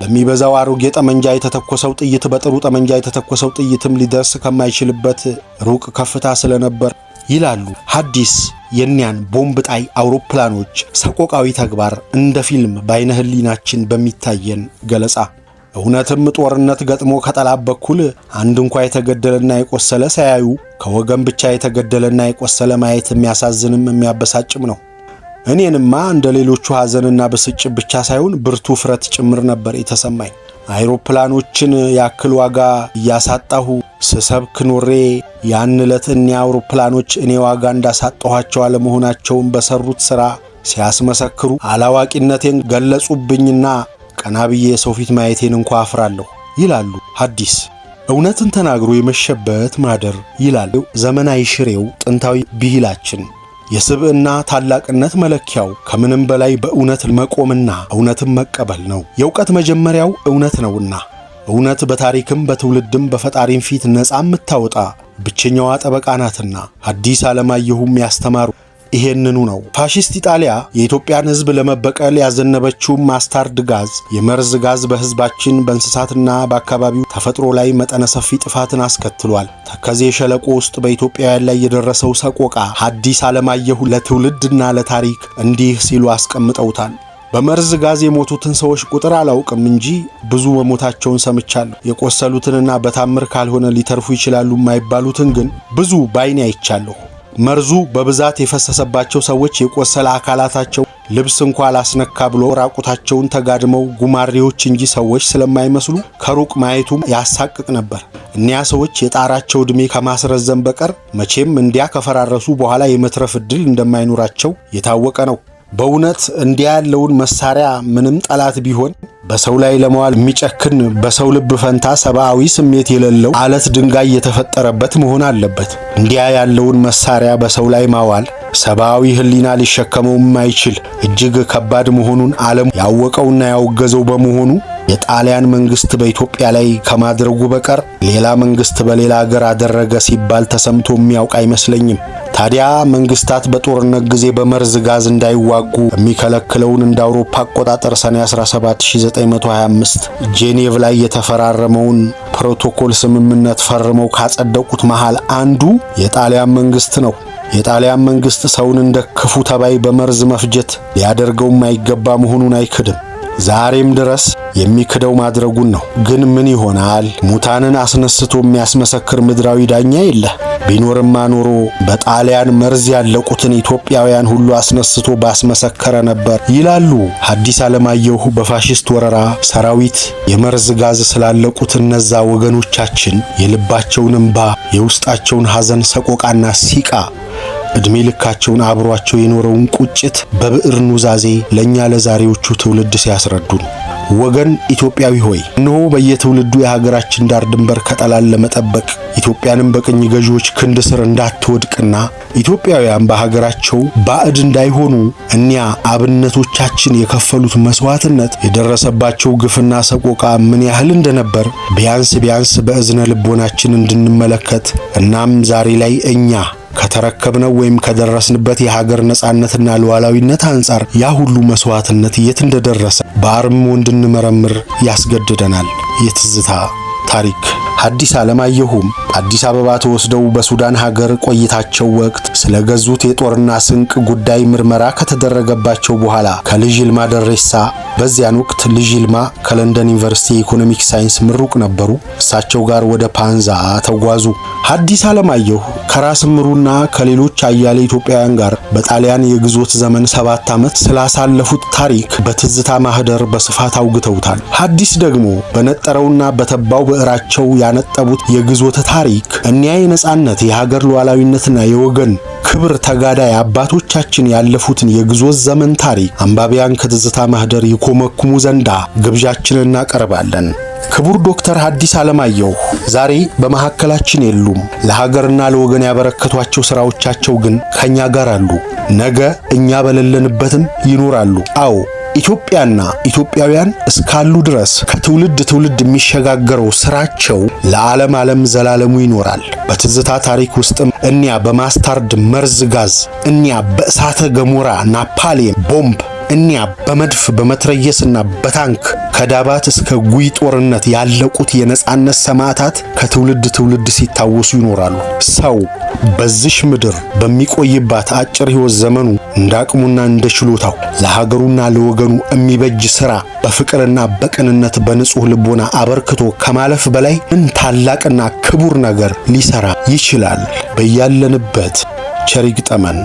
በሚበዛው አሮጌ ጠመንጃ የተተኮሰው ጥይት በጥሩ ጠመንጃ የተተኮሰው ጥይትም ሊደርስ ከማይችልበት ሩቅ ከፍታ ስለነበር ይላሉ ሐዲስ የኒያን ቦምብ ጣይ አውሮፕላኖች ሰቆቃዊ ተግባር እንደ ፊልም በዓይነ ህሊናችን በሚታየን ገለጻ። እውነትም ጦርነት ገጥሞ ከጠላት በኩል አንድ እንኳ የተገደለና የቆሰለ ሳያዩ ከወገን ብቻ የተገደለና የቆሰለ ማየት የሚያሳዝንም የሚያበሳጭም ነው። እኔንማ እንደ ሌሎቹ ሐዘንና ብስጭት ብቻ ሳይሆን ብርቱ ፍረት ጭምር ነበር የተሰማኝ። አይሮፕላኖችን ያክል ዋጋ እያሳጣሁ ስሰብክ ኖሬ ያን ዕለት እኒያ አውሮፕላኖች እኔ ዋጋ እንዳሳጣኋቸው አለመሆናቸውን በሰሩት ሥራ ሲያስመሰክሩ አላዋቂነቴን ገለጹብኝና ቀና ብዬ የሰው ፊት ማየቴን እንኳ አፍራለሁ ይላሉ ሐዲስ። እውነትን ተናግሮ የመሸበት ማደር ይላል ዘመናዊ ሽሬው ጥንታዊ ብሂላችን። የስብዕና ታላቅነት መለኪያው ከምንም በላይ በእውነት መቆምና እውነትን መቀበል ነው። የእውቀት መጀመሪያው እውነት ነውና እውነት በታሪክም በትውልድም በፈጣሪም ፊት ነፃ የምታወጣ ብቸኛዋ ጠበቃ ናትና ሐዲስ ዓለማየሁም ያስተማሩ ይሄንኑ ነው። ፋሺስት ኢጣሊያ የኢትዮጵያን ሕዝብ ለመበቀል ያዘነበችው ማስታርድ ጋዝ፣ የመርዝ ጋዝ በሕዝባችን በእንስሳትና በአካባቢው ተፈጥሮ ላይ መጠነ ሰፊ ጥፋትን አስከትሏል። ተከዜ ሸለቆ ውስጥ በኢትዮጵያውያን ላይ የደረሰው ሰቆቃ ሐዲስ ዓለማየሁ ለትውልድና ለታሪክ እንዲህ ሲሉ አስቀምጠውታል። በመርዝ ጋዝ የሞቱትን ሰዎች ቁጥር አላውቅም እንጂ ብዙ መሞታቸውን ሰምቻለሁ። የቆሰሉትንና በታምር ካልሆነ ሊተርፉ ይችላሉ የማይባሉትን ግን ብዙ ባይኔ አይቻለሁ። መርዙ በብዛት የፈሰሰባቸው ሰዎች የቆሰለ አካላታቸው ልብስ እንኳ ላስነካ ብሎ ራቁታቸውን ተጋድመው ጉማሬዎች እንጂ ሰዎች ስለማይመስሉ ከሩቅ ማየቱም ያሳቅቅ ነበር። እኒያ ሰዎች የጣራቸው ዕድሜ ከማስረዘም በቀር መቼም እንዲያ ከፈራረሱ በኋላ የመትረፍ ዕድል እንደማይኖራቸው የታወቀ ነው። በእውነት እንዲያ ያለውን መሳሪያ ምንም ጠላት ቢሆን በሰው ላይ ለመዋል የሚጨክን በሰው ልብ ፈንታ ሰብአዊ ስሜት የሌለው አለት ድንጋይ የተፈጠረበት መሆን አለበት። እንዲያ ያለውን መሳሪያ በሰው ላይ ማዋል ሰብአዊ ሕሊና ሊሸከመው የማይችል እጅግ ከባድ መሆኑን ዓለም ያወቀውና ያወገዘው በመሆኑ የጣሊያን መንግስት በኢትዮጵያ ላይ ከማድረጉ በቀር ሌላ መንግስት በሌላ ሀገር አደረገ ሲባል ተሰምቶ የሚያውቅ አይመስለኝም። ታዲያ መንግስታት በጦርነት ጊዜ በመርዝ ጋዝ እንዳይዋጉ የሚከለክለውን እንደ አውሮፓ አቆጣጠር ሰኔ 17 1925 ጄኔቭ ላይ የተፈራረመውን ፕሮቶኮል ስምምነት ፈርመው ካጸደቁት መሃል አንዱ የጣሊያን መንግስት ነው። የጣሊያን መንግስት ሰውን እንደ ክፉ ተባይ በመርዝ መፍጀት ሊያደርገው የማይገባ መሆኑን አይክድም። ዛሬም ድረስ የሚክደው ማድረጉን ነው። ግን ምን ይሆናል? ሙታንን አስነስቶ የሚያስመሰክር ምድራዊ ዳኛ የለ። ቢኖርማ ኖሮ በጣሊያን መርዝ ያለቁትን ኢትዮጵያውያን ሁሉ አስነስቶ ባስመሰከረ ነበር ይላሉ ሐዲስ ዓለማየሁ። በፋሺስት ወረራ ሰራዊት የመርዝ ጋዝ ስላለቁት እነዛ ወገኖቻችን የልባቸውን እንባ፣ የውስጣቸውን ሐዘን፣ ሰቆቃና ሲቃ እድሜ ልካቸውን አብሯቸው የኖረውን ቁጭት በብዕር ኑዛዜ ለኛ ለዛሬዎቹ ትውልድ ሲያስረዱን ወገን ኢትዮጵያዊ ሆይ እነሆ በየትውልዱ የሀገራችን ዳር ድንበር ከጠላት ለመጠበቅ ኢትዮጵያንም በቅኝ ገዢዎች ክንድ ስር እንዳትወድቅና ኢትዮጵያውያን በሀገራቸው ባዕድ እንዳይሆኑ እኒያ አብነቶቻችን የከፈሉት መስዋዕትነት የደረሰባቸው ግፍና ሰቆቃ ምን ያህል እንደነበር ቢያንስ በእዝነ ልቦናችን እንድንመለከት እናም ዛሬ ላይ እኛ ከተረከብነው ወይም ከደረስንበት የሀገር ነጻነትና ሉዓላዊነት አንጻር ያ ሁሉ መስዋዕትነት የት እንደደረሰ በአርምሞ እንድንመረምር ያስገድደናል። የትዝታ ታሪክ ሐዲስ ዓለማየሁም አዲስ አበባ ተወስደው በሱዳን ሀገር ቆይታቸው ወቅት ስለገዙት የጦርና ስንቅ ጉዳይ ምርመራ ከተደረገባቸው በኋላ ከልጅ ይልማ ደሬሳ በዚያን ወቅት ልጅ ይልማ ከለንደን ዩኒቨርሲቲ የኢኮኖሚክ ሳይንስ ምሩቅ ነበሩ። እሳቸው ጋር ወደ ፓንዛ ተጓዙ። ሐዲስ ዓለማየሁ ከራስ ምሩና ከሌሎች አያሌ ኢትዮጵያውያን ጋር በጣሊያን የግዞት ዘመን 7 ዓመት ስላሳለፉት ታሪክ በትዝታ ማህደር በስፋት አውግተውታል። ሐዲስ ደግሞ በነጠረውና በተባው ብዕራቸው ያነጠቡት የግዞት ታሪክ እኒያ የነጻነት የሀገር ሉዓላዊነትና የወገን ክብር ተጋዳይ አባቶቻችን ያለፉትን የግዞት ዘመን ታሪክ አንባቢያን ከትዝታ ማህደር ይኮመኩሙ ዘንዳ ግብዣችንን እናቀርባለን። ክቡር ዶክተር ሐዲስ ዓለማየሁ ዛሬ በመሐከላችን የሉም። ለሀገርና ለወገን ያበረከቷቸው ሥራዎቻቸው ግን ከኛ ጋር አሉ። ነገ እኛ በሌለንበትም ይኖራሉ። አዎ ኢትዮጵያና ኢትዮጵያውያን እስካሉ ድረስ ከትውልድ ትውልድ የሚሸጋገረው ሥራቸው ለዓለም ዘላለሙ ይኖራል። በትዝታ ታሪክ ውስጥም እኒያ በማስታርድ መርዝ ጋዝ፣ እኒያ በእሳተ ገሞራ ናፓሌም ቦምብ፣ እኒያ በመድፍ በመትረየስና በታንክ ከዳባት እስከ ጉይ ጦርነት ያለቁት የነጻነት ሰማዕታት ከትውልድ ትውልድ ሲታወሱ ይኖራሉ። ሰው በዚሽ ምድር በሚቆይባት አጭር ሕይወት ዘመኑ እንዳቅሙና እንደ ችሎታው ለሀገሩና ለወገኑ የሚበጅ ሥራ በፍቅርና በቅንነት በንጹሕ ልቦና አበርክቶ ከማለፍ በላይ ምን ታላቅና ክቡር ነገር ሊሰራ ይችላል? በያለንበት ቸር ይግጠመን።